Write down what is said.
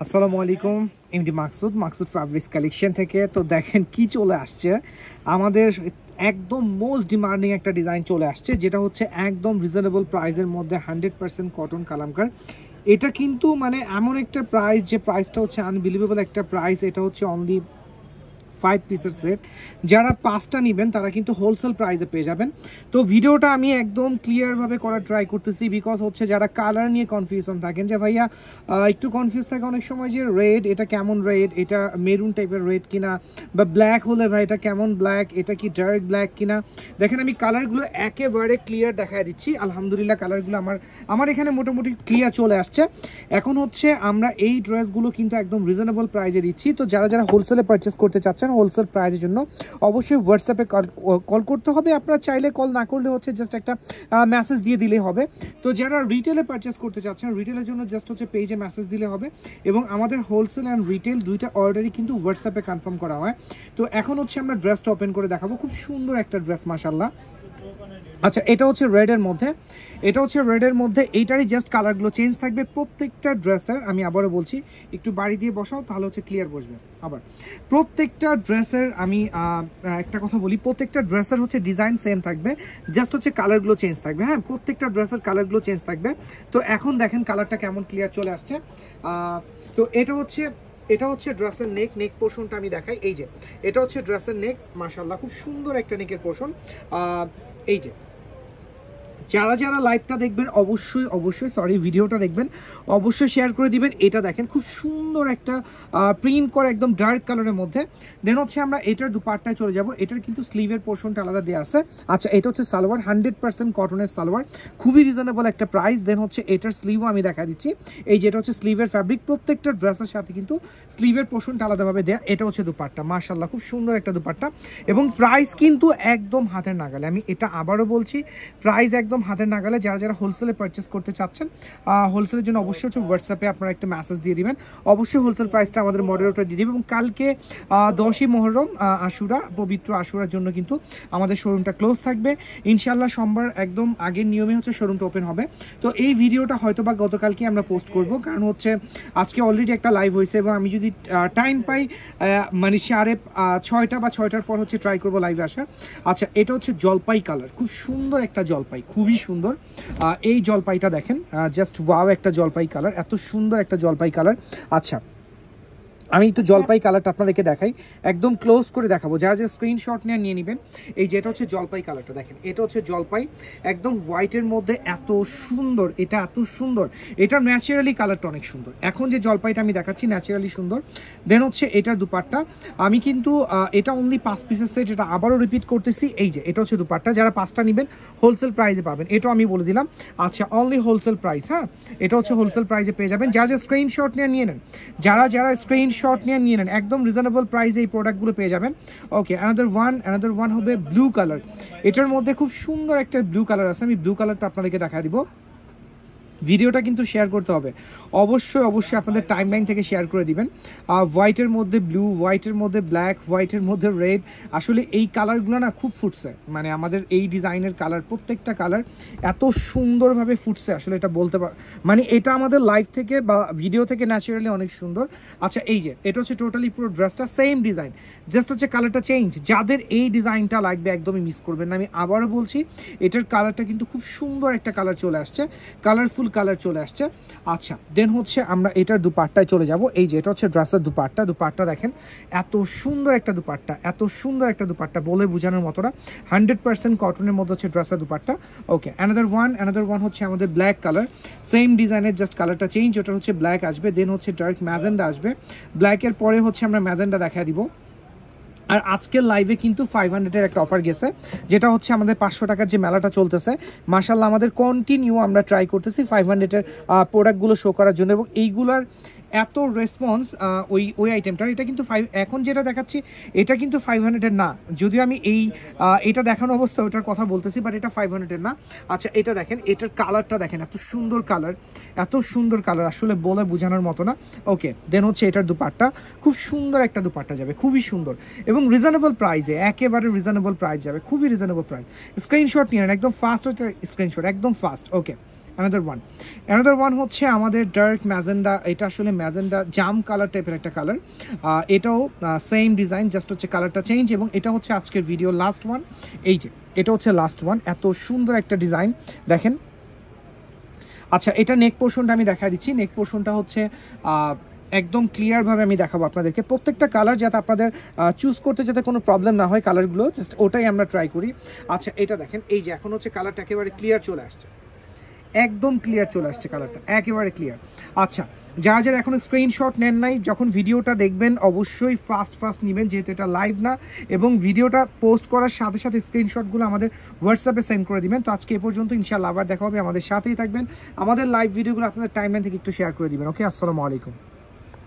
আসসালামু আলাইকুম, MD Maksud fabrics collection থেকে। তো দেখেন কি চলে আসছে আমাদের, একদম মোস্ট ডিমান্ডিং একটা ডিজাইন চলে আসছে, যেটা হচ্ছে একদম রিজনেবল প্রাইসের মধ্যে 100% কটন কালামকার। এটা কিন্তু মানে এমন একটা প্রাইস, যে প্রাইসটা হচ্ছে আনবিলিভেবল একটা প্রাইস। এটা হচ্ছে অনলি 5 পিসের সেট। যারা 5টা নেবেন তারা কিন্তু হোলসেল প্রাইসে পেয়ে যাবেন। তো ভিডিওটা আমি একদম ক্লিয়ারভাবে করার ট্রাই করতেছি, বিকজ হচ্ছে যারা কালার নিয়ে কনফিউশন থাকেন, যে ভাইয়া একটু কনফিউজ থাকে অনেক সময় যে রেড এটা কেমন রেড, এটা মেরুন টাইপের রেড কিনা, বা ব্ল্যাক হলে ভাই এটা কেমন ব্ল্যাক, এটা কি ডার্ক ব্ল্যাক কিনা। দেখেন আমি কালারগুলো একেবারে ক্লিয়ার দেখায় দিচ্ছি। আলহামদুলিল্লাহ কালারগুলো আমার এখানে মোটামুটি ক্লিয়ার চলে আসছে। এখন হচ্ছে আমরা এই ড্রেসগুলো কিন্তু একদম রিজনেবল প্রাইসে দিচ্ছি। তো যারা যারা হোলসেলে পারচেস করতে চাচ্ছেন, হোলসেল প্রাইসের জন্য অবশ্যই হোয়াটসঅ্যাপে কল করতে হবে। আপনারা চাইলে কল না করলে হচ্ছে জাস্ট একটা মেসেজ দিয়ে দিলেই হবে। তো যারা রিটেলে পারচেস করতে চাচ্ছেন, রিটেলের জন্য জাস্ট হচ্ছে পেজে মেসেজ দিলে হবে। এবং আমাদের হোলসেল অ্যান্ড রিটেল দুইটা অর্ডারই কিন্তু হোয়াটসঅ্যাপে কনফার্ম করা হয়। তো এখন হচ্ছে আমরা ড্রেসটা ওপেন করে দেখাবো। খুব সুন্দর একটা ড্রেস মাশাআল্লাহ। আচ্ছা, এটা হচ্ছে রেডের মধ্যে, এইটারই জাস্ট কালারগুলো চেঞ্জ থাকবে প্রত্যেকটা ড্রেসের। আমি আবারও বলছি, একটু বাড়ি দিয়ে বসাও তাহলে হচ্ছে ক্লিয়ার বসবে। আবার প্রত্যেকটা ড্রেসের আমি একটা কথা বলি, প্রত্যেকটা ড্রেসের হচ্ছে ডিজাইন সেম থাকবে, জাস্ট হচ্ছে কালারগুলো চেঞ্জ থাকবে। হ্যাঁ, প্রত্যেকটা ড্রেসের কালারগুলো চেঞ্জ থাকবে। তো এখন দেখেন কালারটা কেমন ক্লিয়ার চলে আসছে। তো এটা হচ্ছে ড্রেসের নেক পোর্শনটা আমি দেখাই। এই যে এটা হচ্ছে ড্রেসের নেক, মাশাআল্লাহ খুব সুন্দর একটা নেকের পোর্শন। এই যে যারা যারা লাইভটা দেখবেন অবশ্যই ভিডিওটা দেখবেন, অবশ্যই শেয়ার করে দিবেন। এটা দেখেন খুব সুন্দর একটা প্রিন্ট করে একদম ডার্ক কালারের মধ্যে। দেন হচ্ছে আমরা এটার দুপাট্টায় চলে যাব। এটার কিন্তু স্লিভের পোর্শনটা আলাদা দেওয়া আছে। আচ্ছা, এটা হচ্ছে সালোয়ার, 100% কটনের সালোয়ার, খুবই রিজনেবল একটা প্রাইস। দেন হচ্ছে এটার স্লিভও আমি দেখা দিচ্ছি। এই যেটা হচ্ছে স্লিভের ফ্যাব্রিক, প্রত্যেকটা ড্রেসের সাথে কিন্তু স্লিভের পোর্শনটা আলাদাভাবে দেয়া। এটা হচ্ছে দুপাট্টা, মাশাআল্লাহ খুব সুন্দর একটা দুপাট্টা। এবং প্রাইস কিন্তু একদম হাতের নাগালে। আমি এটা আবারও বলছি, প্রাইস একদম হাতের নাগালে। যারা যারা হোলসেলে পারচেস করতে চাচ্ছেন, হোলসেলের জন্য অবশ্যই হচ্ছে হোয়াটসঅ্যাপে আপনারা একটা মেসেজ দিয়ে দিবেন। অবশ্যই হোলসেল প্রাইসটা আমাদের মডারেটর দিয়ে দিবেন। এবং কালকে 10ই মুহররম, আশুরা, পবিত্র আশুরার জন্য কিন্তু আমাদের শোরুমটা ক্লোজ থাকবে। ইনশাআল্লাহ সোমবার একদম আগের নিয়মে হচ্ছে শোরুমটা ওপেন হবে। তো এই ভিডিওটা হয়তো বা গতকালকে আমরা পোস্ট করব, কারণ হচ্ছে আজকে অলরেডি একটা লাইভ হয়েছে, এবং আমি যদি টাইম পাই মানে 6:30 বা 6টার পর হচ্ছে ট্রাই করবো লাইভে আসা। আচ্ছা, এটা হচ্ছে জলপাই কালার, খুব সুন্দর একটা জলপাই, খুবই সুন্দর। এই জলপাইটা দেখেন, জাস্ট ওয়াও একটা জলপাই কালার, এত সুন্দর একটা জলপাই কালার। আচ্ছা, আমি একটু জলপাই কালারটা আপনাদেরকে দেখাই, একদম ক্লোজ করে দেখাবো। যারা যে স্ক্রিনশট নিয়ে নেবেন। এই যেটা হচ্ছে জলপাই কালারটা দেখেন, এটা হচ্ছে জলপাই একদম হোয়াইটের মধ্যে, এত সুন্দর, এটা এত সুন্দর। এটা ন্যাচারালি কালারটা অনেক সুন্দর। এখন যে জলপাইটা আমি দেখাচ্ছি ন্যাচারালি সুন্দর। দেন হচ্ছে এটার দুপাট্টা, আমি কিন্তু এটা অনলি 5 পিসের সেট, এটা আবারও রিপিট করতেছি। এই যে এটা হচ্ছে দুপাট্টা, যারা 5টা নেবেন হোলসেল প্রাইসে পাবেন, এটাও আমি বলে দিলাম। আচ্ছা, অনলি হোলসেল প্রাইস। হ্যাঁ, এটা হচ্ছে হোলসেল প্রাইসে পেয়ে যাবেন। যারা যে স্ক্রিনশট নিয়ে নেন, যারা স্ক্রিনশট নিয়ে নেন, একদম রিজনেবল প্রাইসে এই প্রোডাক্টগুলো পেয়ে যাবেন। ওকে, অ্যানাদার ওয়ান হবে ব্লু কালার। এটার মধ্যে খুব সুন্দর একটা ব্লু কালার আছে, আমি ব্লু কালারটা আপনাদেরকে দেখা দিব। ভিডিওটা কিন্তু শেয়ার করতে হবে, অবশ্যই আপনাদের টাইমলাইন থেকে শেয়ার করে দিবেন। হোয়াইটের মধ্যে ব্লু, হোয়াইটের মধ্যে ব্ল্যাক, হোয়াইটের মধ্যে রেড, আসলে এই কালারগুলো না খুব ফুটছে। মানে আমাদের এই ডিজাইনের কালার, প্রত্যেকটা কালার এত সুন্দরভাবে ফুটছে, আসলে এটা বলতে মানে এটা আমাদের লাইভ থেকে বা ভিডিও থেকে ন্যাচারালি অনেক সুন্দর। আচ্ছা, এই যে এটা হচ্ছে টোটালি পুরো ড্রেসটা সেম ডিজাইন, জাস্ট হচ্ছে কালারটা চেঞ্জ। যাদের এই ডিজাইনটা লাগবে একদমই মিস করবেন না। আমি আবারও বলছি, এটার কালারটা কিন্তু খুব সুন্দর একটা কালার চলে আসছে, কালারফুল কালার চলে আসছে। আচ্ছা, দেন হচ্ছে আমরা এটার দুপাট্টায় চলে যাব। এই যে এটা হচ্ছে ড্রেসের দুপাট্টা দেখেন, এত সুন্দর একটা দুপাট্টা, বলে বোঝানোর মতো না। 100% কটনের মধ্যে হচ্ছে ড্রেসের দুপাট্টা। ওকে, অ্যানাদার ওয়ান হচ্ছে আমাদের ব্ল্যাক কালার, সেম ডিজাইনের, জাস্ট কালারটা চেঞ্জ। ওটা হচ্ছে ব্ল্যাক আসবে, দেন হচ্ছে ডার্ক ম্যাজেন্ডা আসবে, ব্ল্যাকের পরে হচ্ছে আমরা ম্যাজেন্ডা দেখা দিব। আর আজকের লাইভে কিন্তু 500-এর একটা অফার গেছে, যেটা হচ্ছে আমাদের 500 টাকার যে মেলাটা চলতেছে। মাশাআল্লাহ আমাদের কন্টিনিউ আমরা ট্রাই করতেছি 500-এর প্রোডাক্টগুলো শো করার জন্য, এবং এইগুলার এত রেসপন্স ওই আইটেমটার। এটা কিন্তু এখন যেটা দেখাচ্ছি এটা কিন্তু 500-এর না, যদিও আমি এটা দেখানো অবস্থা ওটার কথা বলতেছি, বাট এটা 500-এর না। আচ্ছা, এটা দেখেন, এটার কালারটা দেখেন, এত সুন্দর কালার, আসলে বলে বোঝানোর মতো না। ওকে, দেন হচ্ছে এটার দুপাট্টা, খুব সুন্দর একটা দুপাট্টা যাবে, খুবই সুন্দর এবং রিজনেবল প্রাইসে, একেবারে রিজনেবল প্রাইস যাবে, খুবই রিজনেবল প্রাইস। স্ক্রিনশট নিয়ে নেন, একদম ফাস্ট হচ্ছে স্ক্রিনশট, একদম ফাস্ট। ওকে, অ্যানাদার ওয়ান হচ্ছে আমাদের ডার্ক ম্যাজেন্ডা, এটা আসলে ম্যাজেন্ডা জাম কালার টাইপের একটা কালার, এটাও সেম ডিজাইন, জাস্ট হচ্ছে কালারটা চেঞ্জ, এবং এটা হচ্ছে আজকের ভিডিও লাস্ট ওয়ান। এই যে এটা হচ্ছে লাস্ট ওয়ান, এত সুন্দর একটা ডিজাইন দেখেন। আচ্ছা, এটা নেক পোর্শনটা আমি দেখা দিচ্ছি। নেক পোর্শনটা হচ্ছে একদম ক্লিয়ারভাবে আমি দেখাবো আপনাদেরকে প্রত্যেকটা কালার, যাতে আপনাদের চুজ করতে যাতে কোনো প্রবলেম না হয় কালারগুলো, জাস্ট ওটাই আমরা ট্রাই করি। আচ্ছা, এটা দেখেন, এই যে এখন হচ্ছে কালারটা একেবারে ক্লিয়ার চলে আসছে, একদম ক্লিয়ার চলে আসছে কালারটা, একেবারে ক্লিয়ার। আচ্ছা, যারা যারা এখন স্ক্রিনশট নেন নাই, যখন ভিডিওটা দেখবেন অবশ্যই ফাস্ট নেবেন, যেহেতু এটা লাইভ না, এবং ভিডিওটা পোস্ট করার সাথে সাথে স্ক্রিনশটগুলো আমাদের হোয়াটসঅ্যাপে সেন্ড করে দিবেন। তো আজকে এ পর্যন্ত, ইনশাআল্লাহ আবার দেখা হবে, আমাদের সাথেই থাকবেন, আমাদের লাইভ ভিডিওগুলো আপনাদের টাইমলাইন থেকে একটু শেয়ার করে দিবেন। ওকে, আসসালামু আলাইকুম।